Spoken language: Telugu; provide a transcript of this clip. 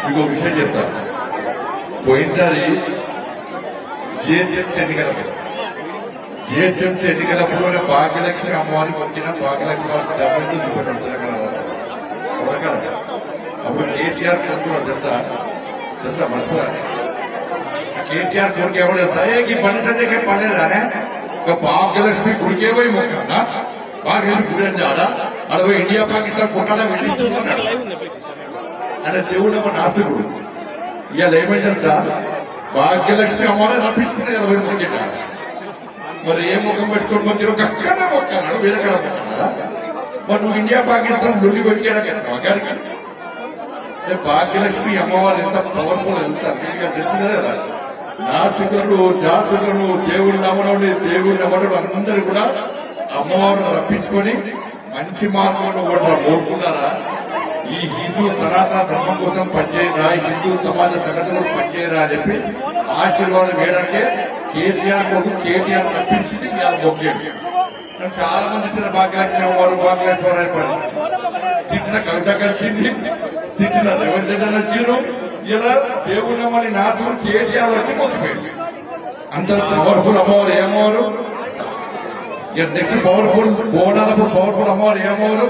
ఇంకో విషయం చెప్తాను. పోయినసారి జిహెచ్ఎంసీ ఎన్నికలప్పుడు భాగ్యలక్ష్మి అమ్మవారిని మొక్కిన భాగ్యలక్ష్మి దెబ్బతో చూపెట్టాడు తెలంగాణ రాష్ట్రం. అప్పుడు కేసీఆర్ కొనుక్కున్నాడు తెలుసా మర్చిపోయాను. కేసీఆర్ కొడుకు ఎవరు తెలుసా? ఈ పని సంజయ్ పనిలేదానే ఒక భాగ్యలక్ష్మి గుడికే పోయి మొక్కన్నా భాగ్యలక్ష్మి గుడి అని ఆడ పోయి ఇండియా పాకిస్తాన్ కొట్టాలా వెళ్ళిస్తున్నాడు అంటే దేవుడు ఒక నాస్తికుడు. ఇవాళ ఏమైంది తెలుసా? భాగ్యలక్ష్మి అమ్మవారిని రప్పించుకునే పోయి మొక్కినాడు. మరి ఏ ముఖం పెట్టుకొని మొక్కిన ఒక అక్కడ మొక్కన్నాడు, వేరే కడ మొక్కన్నాడా? మరి నువ్వు ఇండియా పాకిస్తాన్ లొల్లి పెట్టాడకేస్తావు అక్కడికి. భాగ్యలక్ష్మి అమ్మవారు ఎంత పవర్ఫుల్ తెలుసా? తెలుసు కదా. నాస్తికులు జాతకులు దేవుడి నమ్మడం దేవుడి నమ్మడం అందరూ కూడా అమ్మవారిని రప్పించుకొని మంచి మార్గంలో కూడా కోరుకున్నారా? ఈ హిందూ సనాతన ధర్మం కోసం పనిచేయరా, హిందూ సమాజ సంఘటనలు పనిచేయరా అని చెప్పి ఆశీర్వాదం వేయడానికే కేసీఆర్ కొడుకు కేటీఆర్ రప్పించింది ఇవాళ మొక్కేడు. చాలా మంది తిట్టిన భాగ్యలక్ష్మి అమ్మవారు భాగ్యలక్ష్మి అయిపోయి తిట్టిన కవిత కలిసింది, తిట్టిన రేవంత్ రెడ్డి నచ్చిండు. ఇలా దేవుడు నమ్మని నాథుడు కేటీఆర్ వచ్చి మొక్కిపోయింది. అంత పవర్ఫుల్ అమ్మవారు ఏమవారు? నెక్స్ట్ పవర్ఫుల్ బోనాలప్పుడు పవర్ఫుల్ అమ్మవారు ఏమవారు?